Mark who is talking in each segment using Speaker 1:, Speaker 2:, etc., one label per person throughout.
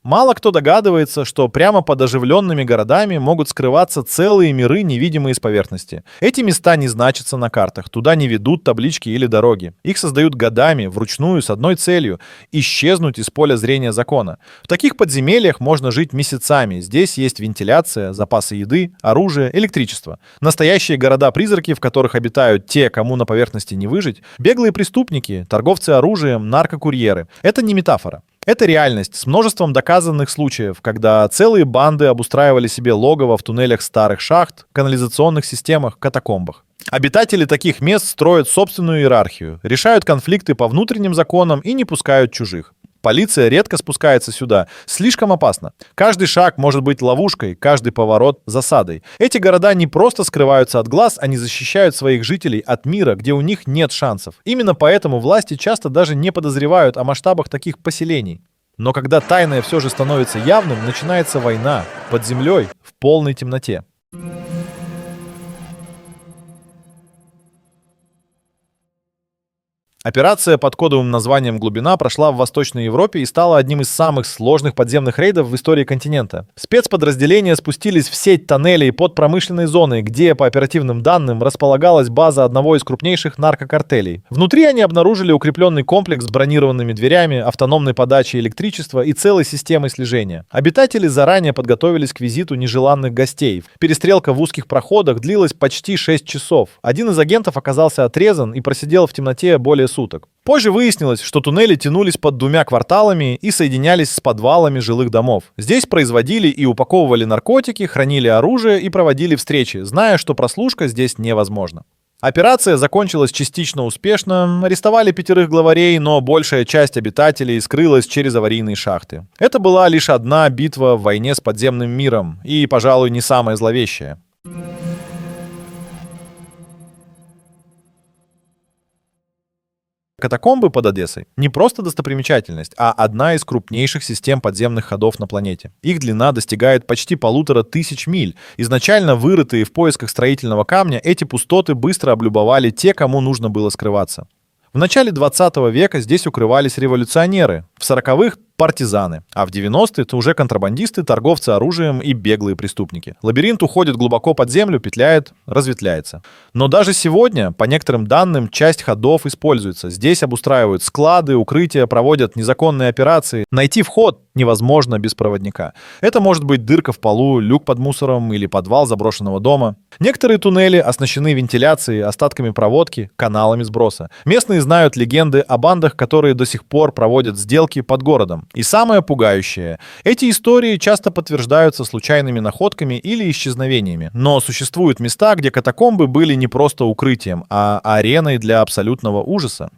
Speaker 1: Мало кто догадывается, что прямо под оживленными городами могут скрываться целые миры, невидимые с поверхности. Эти места не значатся на картах, туда не ведут таблички или дороги. Их создают годами, вручную, с одной целью — исчезнуть из поля зрения закона. В таких подземельях можно жить месяцами. Здесь есть вентиляция, запасы еды, оружие, электричество. Настоящие города-призраки, в которых обитают те, кому на поверхности не выжить, беглые преступники, торговцы оружием, наркокурьеры. Это не метафора. Это реальность с множеством доказанных случаев, когда целые банды обустраивали себе логово в туннелях старых шахт, канализационных системах, катакомбах. Обитатели таких мест строят собственную иерархию, решают конфликты по внутренним законам и не пускают чужих. Полиция редко спускается сюда. Слишком опасно. Каждый шаг может быть ловушкой, каждый поворот — засадой. Эти города не просто скрываются от глаз, они защищают своих жителей от мира, где у них нет шансов. Именно поэтому власти часто даже не подозревают о масштабах таких поселений. Но когда тайное все же становится явным, начинается война под землей в полной темноте. Операция под кодовым названием «Глубина» прошла в Восточной Европе и стала одним из самых сложных подземных рейдов в истории континента. Спецподразделения спустились в сеть тоннелей под промышленной зоной, где, по оперативным данным, располагалась база одного из крупнейших наркокартелей. Внутри они обнаружили укрепленный комплекс с бронированными дверями, автономной подачей электричества и целой системой слежения. Обитатели заранее подготовились к визиту нежеланных гостей. Перестрелка в узких проходах длилась почти 6 часов. Один из агентов оказался отрезан и просидел в темноте более суток. Позже выяснилось, что туннели тянулись под 2 кварталами и соединялись с подвалами жилых домов. Здесь производили и упаковывали наркотики, хранили оружие и проводили встречи, зная, что прослушка здесь невозможна. Операция закончилась частично успешно, арестовали 5 главарей, но большая часть обитателей скрылась через аварийные шахты. Это была лишь одна битва в войне с подземным миром, и, пожалуй, не самая зловещая. Катакомбы под Одессой не просто достопримечательность, а одна из крупнейших систем подземных ходов на планете. Их длина достигает почти 1500 миль. Изначально вырытые в поисках строительного камня, эти пустоты быстро облюбовали те, кому нужно было скрываться. В начале 20 века здесь укрывались революционеры, в 40-х — партизаны, а в 90-е — это уже контрабандисты, торговцы оружием и беглые преступники. Лабиринт уходит глубоко под землю, петляет, разветвляется. Но даже сегодня, по некоторым данным, часть ходов используется. Здесь обустраивают склады, укрытия, проводят незаконные операции. Найти вход невозможно без проводника. Это может быть дырка в полу, люк под мусором или подвал заброшенного дома. Некоторые туннели оснащены вентиляцией, остатками проводки, каналами сброса. Местные знают легенды о бандах, которые до сих пор проводят сделки под городом. И самое пугающее — эти истории часто подтверждаются случайными находками или исчезновениями. Но существуют места, где катакомбы были не просто укрытием, а ареной для абсолютного ужаса.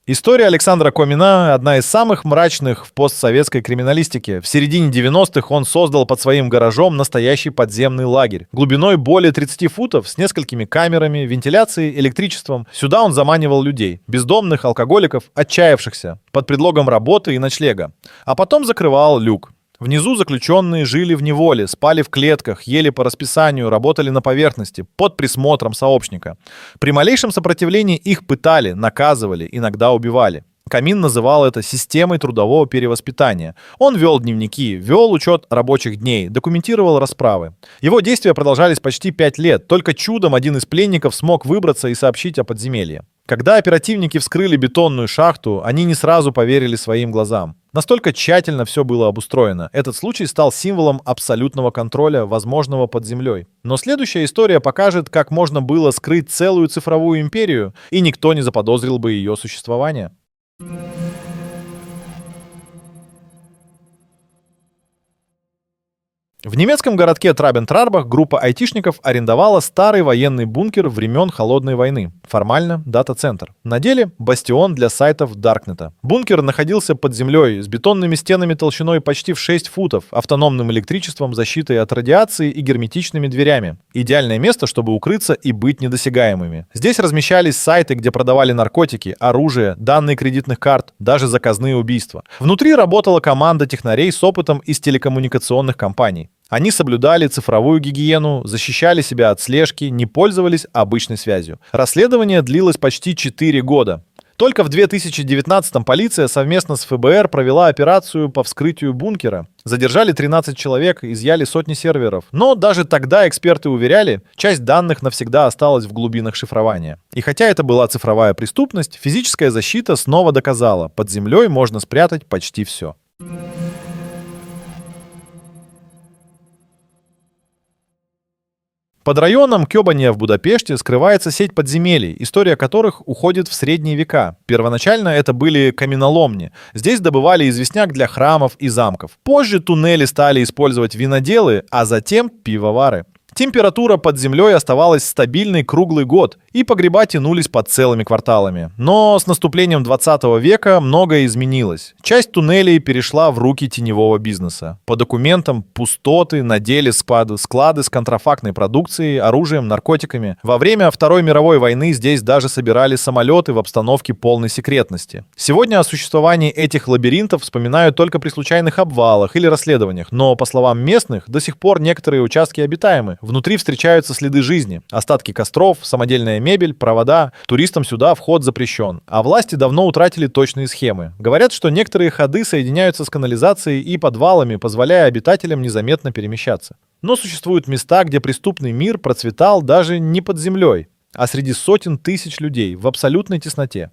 Speaker 1: История Александра Комина — одна из самых мрачных в постсоветской криминалистике. В середине 90-х он создал под своим гаражом настоящий подземный лагерь. Глубиной более 30 футов, с несколькими камерами, вентиляцией, электричеством. Сюда он заманивал людей — бездомных, алкоголиков, отчаявшихся, под предлогом работы и ночлега. А потом закрывал люк. Внизу заключенные жили в неволе, спали в клетках, ели по расписанию, работали на поверхности, под присмотром сообщника. При малейшем сопротивлении их пытали, наказывали, иногда убивали. Комин называл это системой трудового перевоспитания. Он вел дневники, вел учет рабочих дней, документировал расправы. Его действия продолжались почти 5 лет. Только чудом один из пленников смог выбраться и сообщить о подземелье. Когда оперативники вскрыли бетонную шахту, они не сразу поверили своим глазам. Настолько тщательно все было обустроено. Этот случай стал символом абсолютного контроля, возможного под землей. Но следующая история покажет, как можно было скрыть целую цифровую империю, и никто не заподозрил бы ее существование. В немецком городке Трабен-Трарбах группа айтишников арендовала старый военный бункер времен Холодной войны. Формально дата-центр. На деле бастион для сайтов Даркнета. Бункер находился под землей, с бетонными стенами толщиной почти в 6 футов, автономным электричеством, защитой от радиации и герметичными дверями. Идеальное место, чтобы укрыться и быть недосягаемыми. Здесь размещались сайты, где продавали наркотики, оружие, данные кредитных карт, даже заказные убийства. Внутри работала команда технарей с опытом из телекоммуникационных компаний. Они соблюдали цифровую гигиену, защищали себя от слежки, не пользовались обычной связью. Расследование длилось почти 4 года. Только в 2019-м полиция совместно с ФБР провела операцию по вскрытию бункера. Задержали 13 человек, изъяли сотни серверов. Но даже тогда эксперты уверяли, часть данных навсегда осталась в глубинах шифрования. И хотя это была цифровая преступность, физическая защита снова доказала, под землей можно спрятать почти все. Под районом Кёбаня в Будапеште скрывается сеть подземелий, история которых уходит в средние века. Первоначально это были каменоломни. Здесь добывали известняк для храмов и замков. Позже туннели стали использовать виноделы, а затем пивовары. Температура под землей оставалась стабильной круглый год, и погреба тянулись под целыми кварталами. Но с наступлением 20 века многое изменилось. Часть туннелей перешла в руки теневого бизнеса. По документам пустоты, на деле склады с контрафактной продукцией, оружием, наркотиками. Во время Второй мировой войны здесь даже собирали самолеты в обстановке полной секретности. Сегодня о существовании этих лабиринтов вспоминают только при случайных обвалах или расследованиях, но, по словам местных, до сих пор некоторые участки обитаемы. Внутри встречаются следы жизни, остатки костров, самодельная мебель, провода. Туристам сюда вход запрещен. А власти давно утратили точные схемы. Говорят, что некоторые ходы соединяются с канализацией и подвалами, позволяя обитателям незаметно перемещаться. Но существуют места, где преступный мир процветал даже не под землей, а среди сотен тысяч людей в абсолютной тесноте.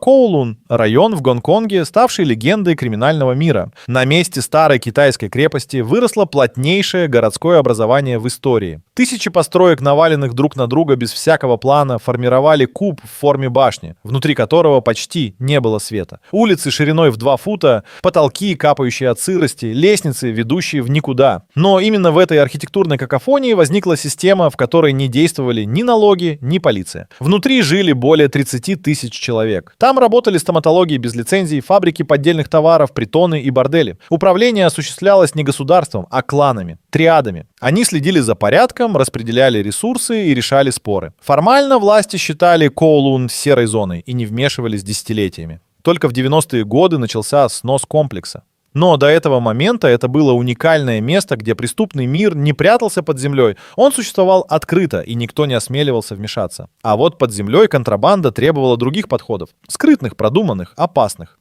Speaker 1: Коулун – район в Гонконге, ставший легендой криминального мира. На месте старой китайской крепости выросло плотнейшее городское образование в истории. Тысячи построек, наваленных друг на друга без всякого плана, формировали куб в форме башни, внутри которого почти не было света. Улицы шириной в 2 фута, потолки, капающие от сырости, лестницы, ведущие в никуда. Но именно в этой архитектурной какофонии возникла система, в которой не действовали ни налоги, ни полиция. Внутри жили более 30 тысяч человек. Там работали стоматологии без лицензий, фабрики поддельных товаров, притоны и бордели. Управление осуществлялось не государством, а кланами, триадами. Они следили за порядком, распределяли ресурсы и решали споры. Формально власти считали Коулун серой зоной и не вмешивались десятилетиями. Только в 90-е годы начался снос комплекса. Но до этого момента это было уникальное место, где преступный мир не прятался под землей. Он существовал открыто, и никто не осмеливался вмешаться. А вот под землей контрабанда требовала других подходов. Скрытных, продуманных, опасных.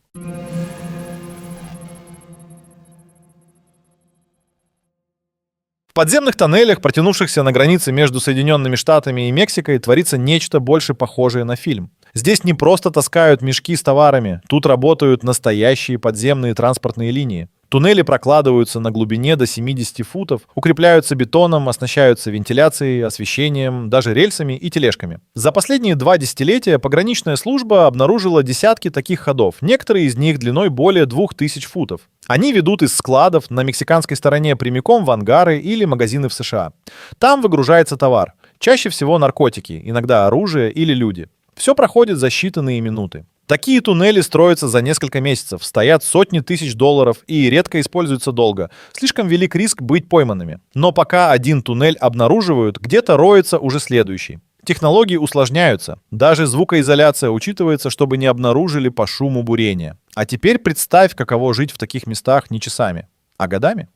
Speaker 1: В подземных тоннелях, протянувшихся на границе между Соединенными Штатами и Мексикой, творится нечто больше похожее на фильм. Здесь не просто таскают мешки с товарами, тут работают настоящие подземные транспортные линии. Туннели прокладываются на глубине до 70 футов, укрепляются бетоном, оснащаются вентиляцией, освещением, даже рельсами и тележками. За последние 2 десятилетия пограничная служба обнаружила десятки таких ходов, некоторые из них длиной более 2000 футов. Они ведут из складов на мексиканской стороне прямиком в ангары или магазины в США. Там выгружается товар, чаще всего наркотики, иногда оружие или люди. Все проходит за считанные минуты. Такие туннели строятся за несколько месяцев, стоят сотни тысяч долларов и редко используются долго. Слишком велик риск быть пойманными. Но пока один туннель обнаруживают, где-то роется уже следующий. Технологии усложняются. Даже звукоизоляция учитывается, чтобы не обнаружили по шуму бурения. А теперь представь, каково жить в таких местах не часами, а годами.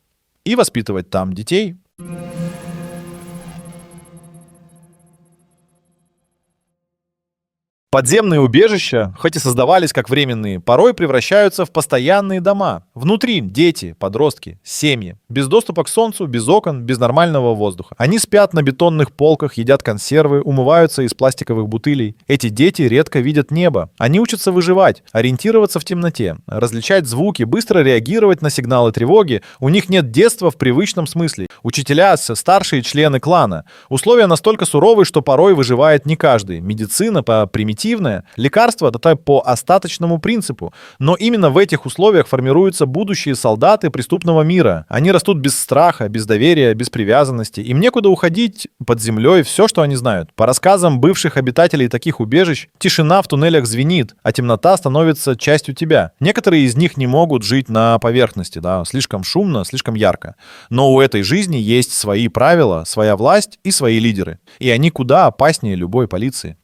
Speaker 1: И воспитывать там детей. Подземные убежища, хоть и создавались как временные, порой превращаются в постоянные дома. Внутри дети, подростки, семьи. Без доступа к солнцу, без окон, без нормального воздуха. Они спят на бетонных полках, едят консервы, умываются из пластиковых бутылей. Эти дети редко видят небо. Они учатся выживать, ориентироваться в темноте, различать звуки, быстро реагировать на сигналы тревоги. У них нет детства в привычном смысле. Учителя, старшие члены клана. Условия настолько суровые, что порой выживает не каждый. Медицина по примитивной. Лекарства это по остаточному принципу. Но именно в этих условиях формируются будущие солдаты преступного мира. Они растут без страха, без доверия, без привязанности. Им некуда уходить, под землей все, что они знают. По рассказам бывших обитателей таких убежищ, тишина в туннелях звенит, а темнота становится частью тебя. Некоторые из них не могут жить на поверхности, слишком шумно, слишком ярко. Но у этой жизни есть свои правила, своя власть и свои лидеры. И они куда опаснее любой полиции.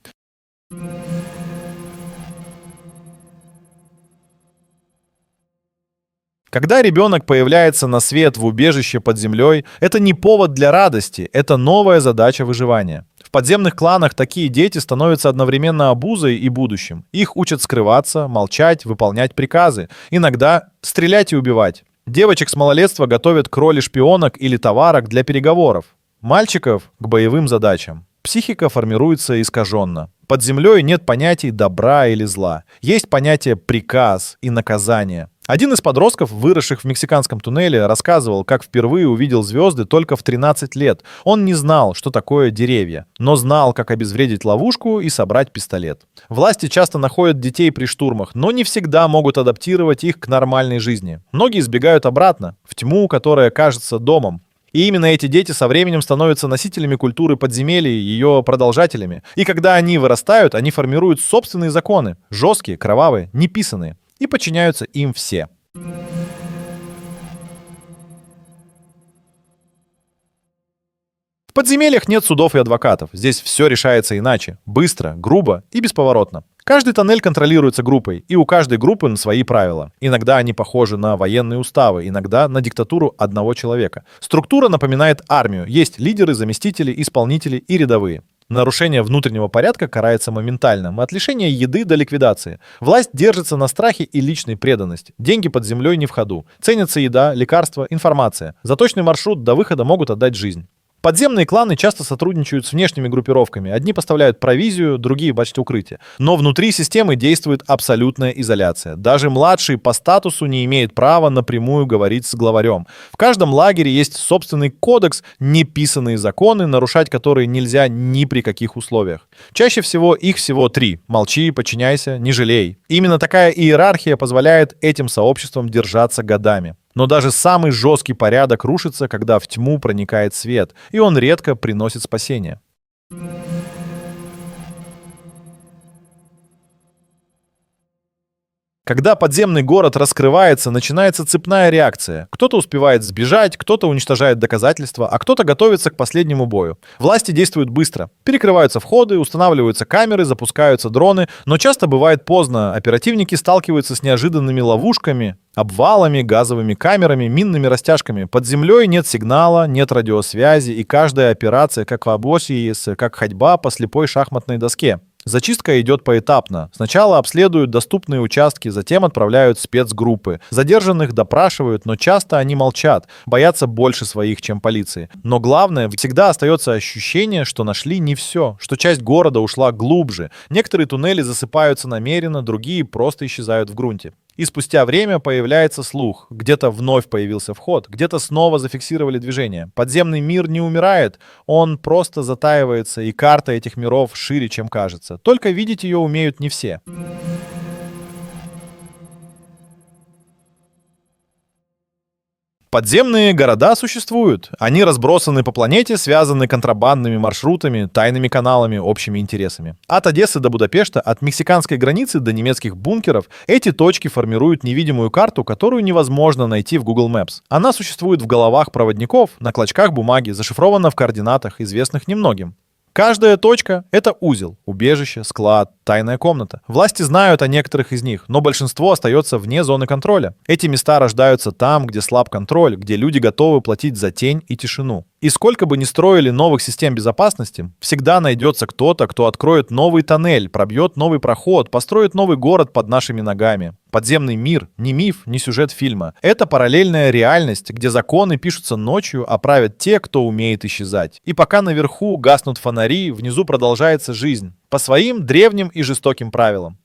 Speaker 1: Когда ребенок появляется на свет в убежище под землей, это не повод для радости, это новая задача выживания. В подземных кланах такие дети становятся одновременно обузой и будущим. Их учат скрываться, молчать, выполнять приказы, иногда стрелять и убивать. Девочек с малолетства готовят к роли шпионок или товарок для переговоров. Мальчиков — к боевым задачам. Психика формируется искаженно. Под землей нет понятий добра или зла. Есть понятие приказ и наказание. Один из подростков, выросших в мексиканском туннеле, рассказывал, как впервые увидел звезды только в 13 лет. Он не знал, что такое деревья, но знал, как обезвредить ловушку и собрать пистолет. Власти часто находят детей при штурмах, но не всегда могут адаптировать их к нормальной жизни. Многие сбегают обратно, в тьму, которая кажется домом. И именно эти дети со временем становятся носителями культуры подземелья и ее продолжателями. И когда они вырастают, они формируют собственные законы. Жесткие, кровавые, неписанные. И подчиняются им все. В подземельях нет судов и адвокатов. Здесь все решается иначе. Быстро, грубо и бесповоротно. Каждый тоннель контролируется группой, и у каждой группы свои правила. Иногда они похожи на военные уставы, иногда на диктатуру одного человека. Структура напоминает армию. Есть лидеры, заместители, исполнители и рядовые. Нарушение внутреннего порядка карается моментально, от лишения еды до ликвидации. Власть держится на страхе и личной преданности. Деньги под землей не в ходу. Ценятся еда, лекарства, информация. За точный маршрут до выхода могут отдать жизнь. Подземные кланы часто сотрудничают с внешними группировками. Одни поставляют провизию, другие бачат укрытие. Но внутри системы действует абсолютная изоляция. Даже младший по статусу не имеет права напрямую говорить с главарем. В каждом лагере есть собственный кодекс, неписанные законы, нарушать которые нельзя ни при каких условиях. Чаще всего их всего 3. Молчи, подчиняйся, не жалей. Именно такая иерархия позволяет этим сообществам держаться годами. Но даже самый жесткий порядок рушится, когда в тьму проникает свет, и он редко приносит спасение. Когда подземный город раскрывается, начинается цепная реакция. Кто-то успевает сбежать, кто-то уничтожает доказательства, а кто-то готовится к последнему бою. Власти действуют быстро. Перекрываются входы, устанавливаются камеры, запускаются дроны, но часто бывает поздно. Оперативники сталкиваются с неожиданными ловушками, обвалами, газовыми камерами, минными растяжками. Под землей нет сигнала, нет радиосвязи, и каждая операция, как в Абосии, как ходьба по слепой шахматной доске. Зачистка идет поэтапно. Сначала обследуют доступные участки, затем отправляют спецгруппы. Задержанных допрашивают, но часто они молчат, боятся больше своих, чем полиции. Но главное, всегда остается ощущение, что нашли не все, что часть города ушла глубже. Некоторые туннели засыпаются намеренно, другие просто исчезают в грунте. И спустя время появляется слух. Где-то вновь появился вход, где-то снова зафиксировали движение. Подземный мир не умирает, он просто затаивается, и карта этих миров шире, чем кажется. Только видеть ее умеют не все. Подземные города существуют. Они разбросаны по планете, связаны контрабандными маршрутами, тайными каналами, общими интересами. От Одессы до Будапешта, от мексиканской границы до немецких бункеров эти точки формируют невидимую карту, которую невозможно найти в Google Maps. Она существует в головах проводников, на клочках бумаги, зашифрована в координатах, известных немногим. Каждая точка — это узел, убежище, склад, тайная комната. Власти знают о некоторых из них, но большинство остается вне зоны контроля. Эти места рождаются там, где слаб контроль, где люди готовы платить за тень и тишину. И сколько бы ни строили новых систем безопасности, всегда найдется кто-то, кто откроет новый тоннель, пробьет новый проход, построит новый город под нашими ногами. Подземный мир — не миф, не сюжет фильма. Это параллельная реальность, где законы пишутся ночью, а правят те, кто умеет исчезать. И пока наверху гаснут фонари, внизу продолжается жизнь. По своим древним и жестоким правилам.